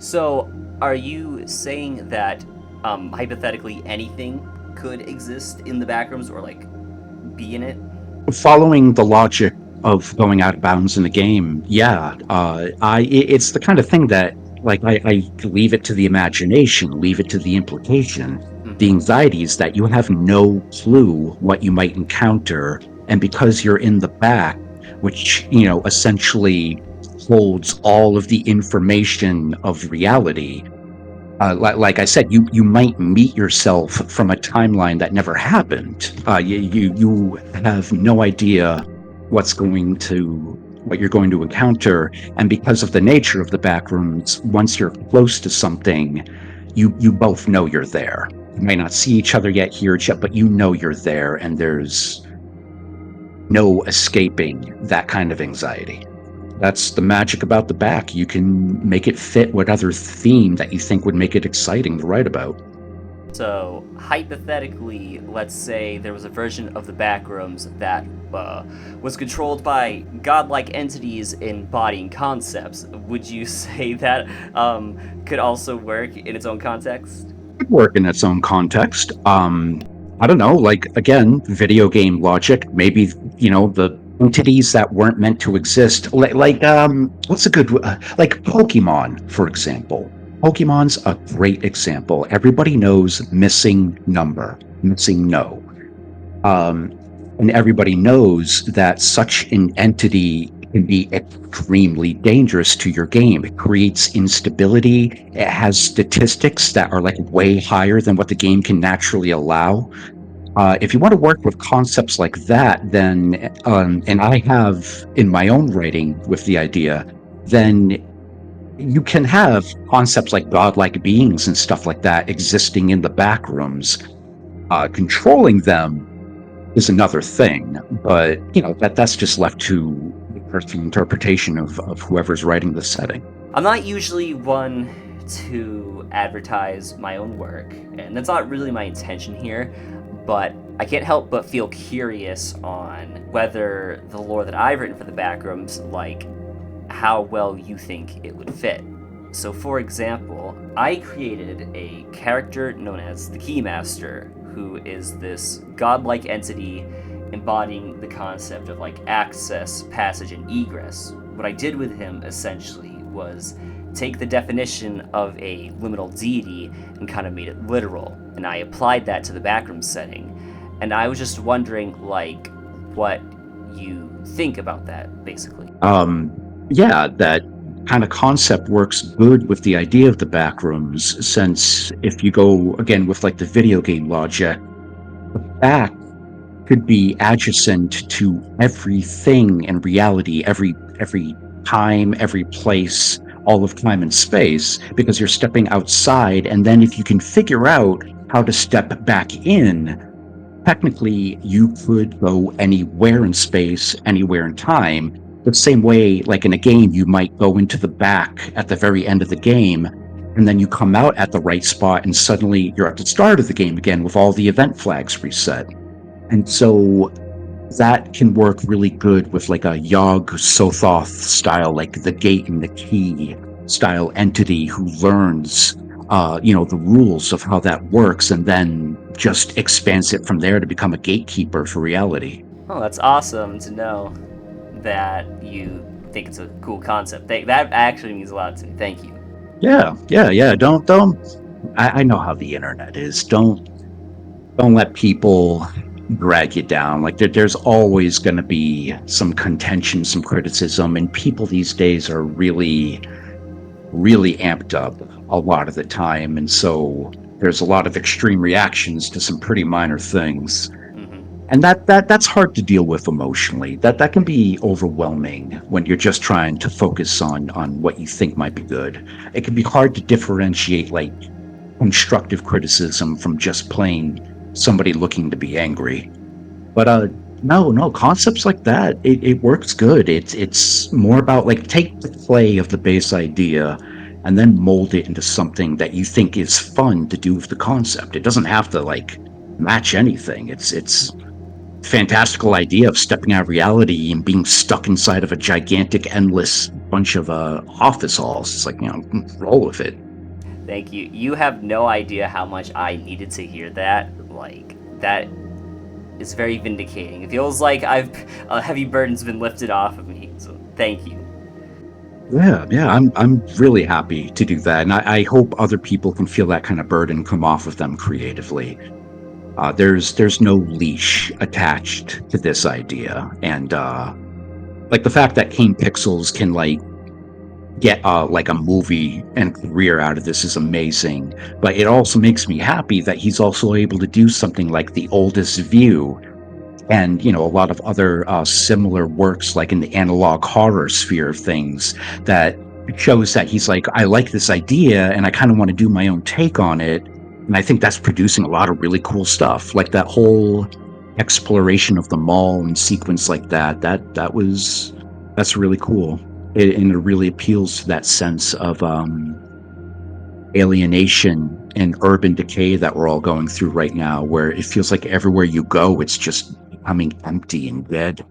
So, are you saying that hypothetically anything could exist in the backrooms or like be in it? Following the logic of going out of bounds in the game, yeah, it's the kind of thing that I leave it to the imagination, leave it to the implication. The Mm-hmm. anxiety is that you have no clue what you might encounter, and because you're in the back, which essentially holds all of the information of reality. Like I said, you might meet yourself from a timeline that never happened. You have no idea what you're going to encounter, and because of the nature of the backrooms, once you're close to something, you both know you're there. You might not see each other yet, hear each other, but you know you're there, and there's no escaping that kind of anxiety. That's the magic about the back. You can make it fit what other theme that you think would make it exciting to write about. So, hypothetically, let's say there was a version of the backrooms that was controlled by godlike entities embodying concepts. Would you say that could also work in its own context? Could work in its own context. I don't know, like again, video game logic. Maybe the entities that weren't meant to exist. What's a good like Pokemon, for example. Pokemon's a great example. Everybody knows missing number, missing no. Um, and everybody knows that such an entity can be extremely dangerous to your game. It creates instability. It has statistics that are like way higher than what the game can naturally allow. If you want to work with concepts like that, then, and I have in my own writing with the idea, then you can have concepts like godlike beings and stuff like that existing in the back rooms. Controlling them is another thing, but that's just left to the personal interpretation of whoever's writing the setting. I'm not usually one to advertise my own work, and that's not really my intention here, but I can't help but feel curious on whether the lore that I've written for the backrooms, like how well you think it would fit. So, for example, I created a character known as the Keymaster, who is this godlike entity embodying the concept of like access, passage, and egress. What I did with him essentially was take the definition of a liminal deity and kind of made it literal, and I applied that to the backroom setting. And I was just wondering, like, what you think about that, basically. Yeah, that kind of concept works good with the idea of the backrooms, since if you go again with like the video game logic, the back could be adjacent to everything in reality, every time, every place, all of time and space, because you're stepping outside, and then if you can figure out how to step back in, technically you could go anywhere in space, anywhere in time. The same way, like in a game, you might go into the back at the very end of the game, and then you come out at the right spot, and suddenly you're at the start of the game again with all the event flags reset. And so that can work really good with like a Yog Sothoth style, like the gate and the key style entity who learns the rules of how that works and then just expands it from there to become a gatekeeper for reality. Oh, that's awesome to know that you think it's a cool concept. That actually means a lot to me. Thank you. Yeah. Don't. I know how the internet is. Don't let people drag you down. Like there's always going to be some contention, some criticism, and people these days are really, really amped up a lot of the time, and so there's a lot of extreme reactions to some pretty minor things. Mm-hmm. And that's hard to deal with emotionally. That can be overwhelming when you're just trying to focus on what you think might be good. It can be hard to differentiate like constructive criticism from just plain somebody looking to be angry. But no, concepts like that, it works good. It's more about like take the play of the base idea and then mold it into something that you think is fun to do with the concept. It doesn't have to like match anything. It's fantastical idea of stepping out of reality and being stuck inside of a gigantic, endless bunch of office halls. It's like, roll with it. Thank you. You have no idea how much I needed to hear that. Like, that is very vindicating. It feels like a heavy burden's been lifted off of me. So thank you. Yeah, I'm really happy to do that, and I hope other people can feel that kind of burden come off of them creatively. There's no leash attached to this idea, and like the fact that Kane Pixels can like get like a movie and career out of this is amazing. But it also makes me happy that he's also able to do something like The Oldest View, and a lot of other similar works like in the analog horror sphere of things, that shows that he's like, I like this idea and I kind of want to do my own take on it. And I think that's producing a lot of really cool stuff, like that whole exploration of the mall and sequence like that's really cool. And it really appeals to that sense of alienation and urban decay that we're all going through right now, where it feels like everywhere you go, it's just becoming empty and dead.